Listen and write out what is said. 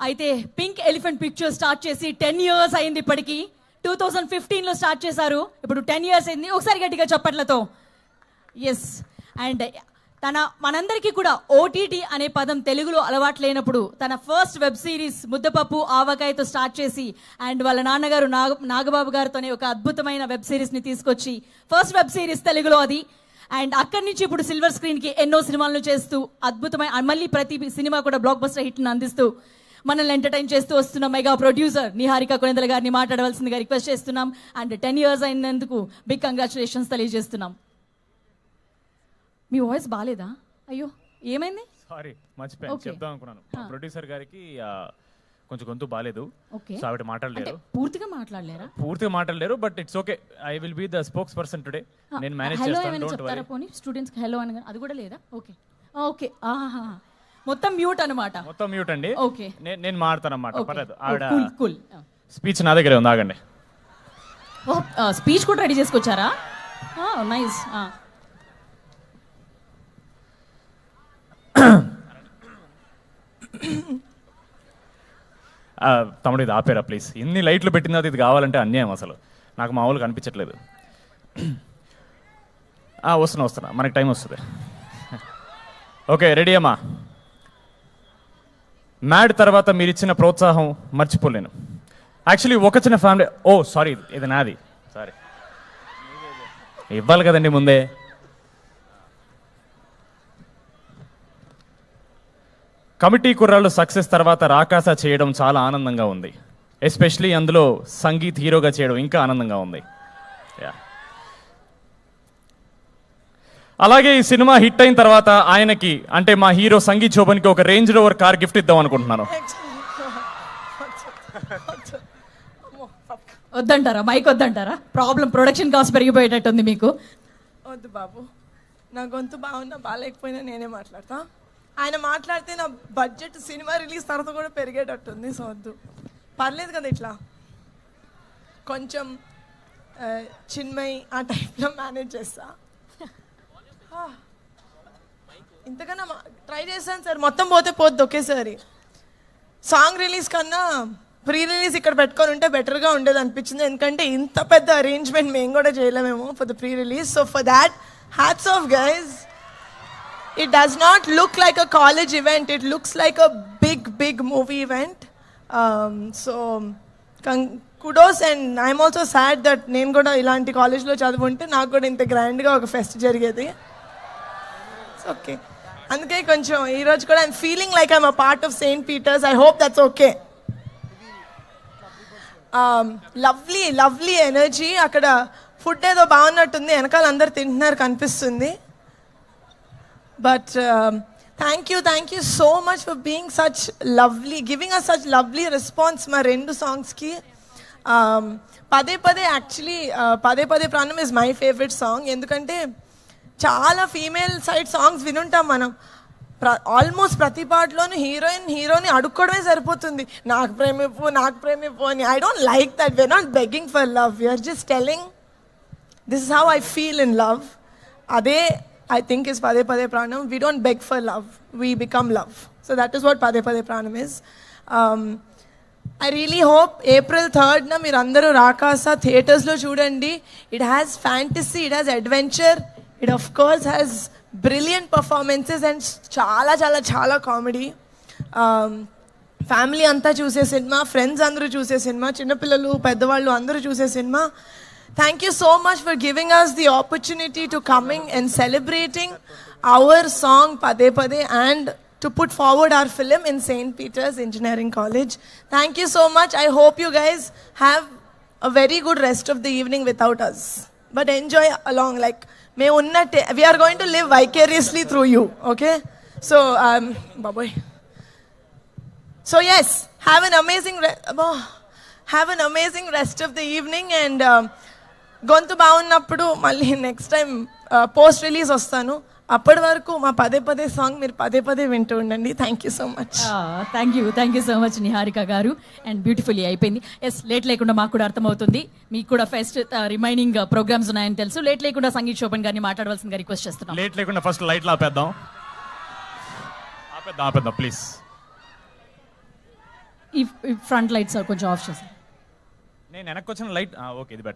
అయితే pink elephant picture start చేసి 10 years అయింది. ఇప్పటికి 2015లో స్టార్ట్ చేశారు, ఇప్పుడు 10 years అయింది. ఒకసారి గట్టిగా చప్పట్లతో. ఎస్. అండ్ మనందరికీ కూడా ఓటీటీ అనే పదం తెలుగులో అలవాటు లేనప్పుడు తన ఫస్ట్ వెబ్ సిరీస్ ముద్దపప్పు ఆవకాయతో స్టార్ట్ చేసి అండ్ వాళ్ళ నాన్నగారు నాగబాబు గారితోనే ఒక అద్భుతమైన వెబ్ సిరీస్ని తీసుకొచ్చి ఫస్ట్ వెబ్ సిరీస్ తెలుగులో అది. అండ్ అక్కడి నుంచి ఇప్పుడు సిల్వర్ స్క్రీన్కి ఎన్నో సినిమాలను చేస్తూ అద్భుతమైన మళ్ళీ ప్రతి సినిమా కూడా బ్లాక్ బస్టర్ హిట్ని అందిస్తూ మనల్ని ఎంటర్టైన్ చేస్తూ వస్తున్న మెగా ప్రొడ్యూసర్ నిహారిక కొణిదెల గారిని మాట్లాడవలసిందిగా రిక్వెస్ట్ చేస్తున్నాం. అండ్ 10 years అయినందుకు బిగ్ కంగ్రాచులేషన్స్ తెలియజేస్తున్నాం. మీ వాయిస్ బాగాలేదా? అయ్యో ఏమైంది? సారీ మర్చిపోయాను చెప్దాం అనుకున్నాను. ప్రొడ్యూసర్ గారికి కొంచెం గొంతు బాగాలేదు, సో ఆవిడ మాట్లాడలేరు. పూర్తిగా మాట్లాడలేరు but it's okay. I will be the spokes person today. నేను మేనేజ్ చేస్తాను. Don't worry. స్టూడెంట్స్ కి హలో అని అది కూడా లేదా? Okay okay. మొత్తం మ్యూట్ అన్నమాట. మొత్తం మ్యూట్ అండి. ఓకే నేను మాడతాను అన్నమాట. పర్లేదు. ఆవిడ కూల్. స్పీచ్ నా దగ్గరే ఉంది, ఆగండి. స్పీచ్ కూడా రెడీ చేసుకొచ్చారా? నైస్. తమ్ముడు ఇది ఆపేరా ప్లీజ్. ఇన్ని లైట్లు పెట్టిన ఇది కావాలంటే అన్యాయం, అసలు నాకు మామూలుగా అనిపించట్లేదు. వస్తున్నా మనకి టైం వస్తుంది. ఓకే రెడీ అమ్మా. మ్యాడ్ తర్వాత మీరు ఇచ్చిన ప్రోత్సాహం మర్చిపోలేను. యాక్చువల్లీ ఒక చిన్న ఫ్యామిలీ. సారీ ఇది నాది, సారీ. ఇవ్వాలి కదండి ముందే. కమిటీ కుర్రాళ్ళు సక్సెస్ తర్వాత రాకాస చేయడం చాలా ఆనందంగా ఉంది. ఎస్పెషలీ అందులో సంగీత్ హీరోగా చేయడం ఇంకా ఆనందంగా ఉంది. అలాగే ఈ సినిమా హిట్ అయిన తర్వాత ఆయనకి అంటే మా హీరో సంగీత్ శోభన్కి ఒక రేంజ్ రోవర్ కార్ గిఫ్ట్ ఇద్దాం అనుకుంటున్నాను. వద్దంటారా? మైక్ వద్దంటారా? ప్రాబ్లం ప్రొడక్షన్ కాస్ట్ పెరిగిపోయేటట్టుంది మీకు. వద్దు బాబు, నా గొంతు బాగున్నా బాగాలేకపోయినా నేనే మాట్లాడతా. ఆయన మాట్లాడితే నా బడ్జెట్ సినిమా రిలీజ్ తర్వాత కూడా పెరిగేటట్టుంది. సో వద్దు, పర్లేదు కదా. ఇట్లా కొంచెం చిన్మయి ఆ టైప్లో మేనేజ్ చేస్తా. ఇంతకన్నా ట్రై చేశాను సార్, మొత్తం పోతే పోద్ది ఒకేసారి. సాంగ్ రిలీజ్ కన్నా ప్రీ రిలీజ్ ఇక్కడ పెట్టుకొని ఉంటే బెటర్గా ఉండేది అనిపించింది. ఎందుకంటే ఇంత పెద్ద అరేంజ్మెంట్ మేము కూడా చేయలేమేమో for the pre release. So for that hats off guys. It does not look like a college event. It looks like a big movie event. So kudos, and I'm also sad that నేను కూడా ఇలాంటి కాలేజ్లో చదువుంటే నాకు కూడా ఇంత గ్రాండ్గా ఒక pest జరిగేది. ఓకే, అందుకే కొంచెం ఈరోజు కూడా I'm feeling like I'm a part of Saint Peter's. I hope that's okay. Lovely energy. అక్కడ ఫుడ్ ఏదో బాగున్నట్టుంది, వెనకాల అందరు తింటున్నారు కనిపిస్తుంది. But thank you so much for being such lovely, giving us such lovely response మా రెండు సాంగ్స్కి. పదే యాక్చువల్లీ పదే ప్రాణం ఇస్ మై ఫేవరెట్ సాంగ్. ఎందుకంటే చాలా ఫీమేల్ సైడ్ సాంగ్స్ వినుంటాం మనం. ఆల్మోస్ట్ ప్రతి పాటలోనూ హీరోని అడుక్కోవడమే సరిపోతుంది, నాకు ప్రేమిప్పు అని. I don't like that. We're not begging for love, we're just telling this is how I feel in love. అదే I think is Pade Pade Pranam. We don't beg for love, we become love. So that is what Pade Pade Pranam is. I really hope April 3rd na meer andaru Rakasa theaters lo chudandi. It has fantasy, it has adventure, it of course has brilliant performances and చాలా comedy. Family anta choose cinema, friends andaru choose cinema, chinna pillalu peddavallu andaru choose cinema. Thank you so much for giving us the opportunity to coming and celebrating our song Pade Pade and to put forward our film in St. Peter's Engineering College. Thank you so much. I hope you guys have a very good rest of the evening without us. But enjoy along. Like, we are going to live vicariously through you. Okay? So, bye-bye. So yes, have an amazing rest of the evening and గొంతు బాగున్నప్పుడు మళ్ళీ next time post release వస్తాను. అప్పటి వరకు మా పదే song మీరు పదే వింటూ ఉండండి. Thank you so much. Thank you so much Niharika గారు. అండ్ బ్యూటిఫుల్లీ అయిపోయింది. ఎస్, లేట్ లేకుండా మాకు కూడా అర్థమవుతుంది మీకు కూడా ఫెస్ట్ రిమైనింగ్ ప్రోగ్రామ్స్ ఉన్నాయని తెలుసు. లేట్ లేకుండా సంగీత్ శోభన్ గారిని మాట్లాడవలసిందిగా రిక్వెస్ట్ చేస్తున్నాం. లేట్ లేకుండా ఫస్ట్ లైట్లు ఆపేద్దాం ప్లీజ్. ఈ ఫ్రంట్ లైట్స్ కొంచెం ఆఫ్ చేసి. నేను వెనక్కి వచ్చిన లైట్ ఓకే ఇది బెటర్.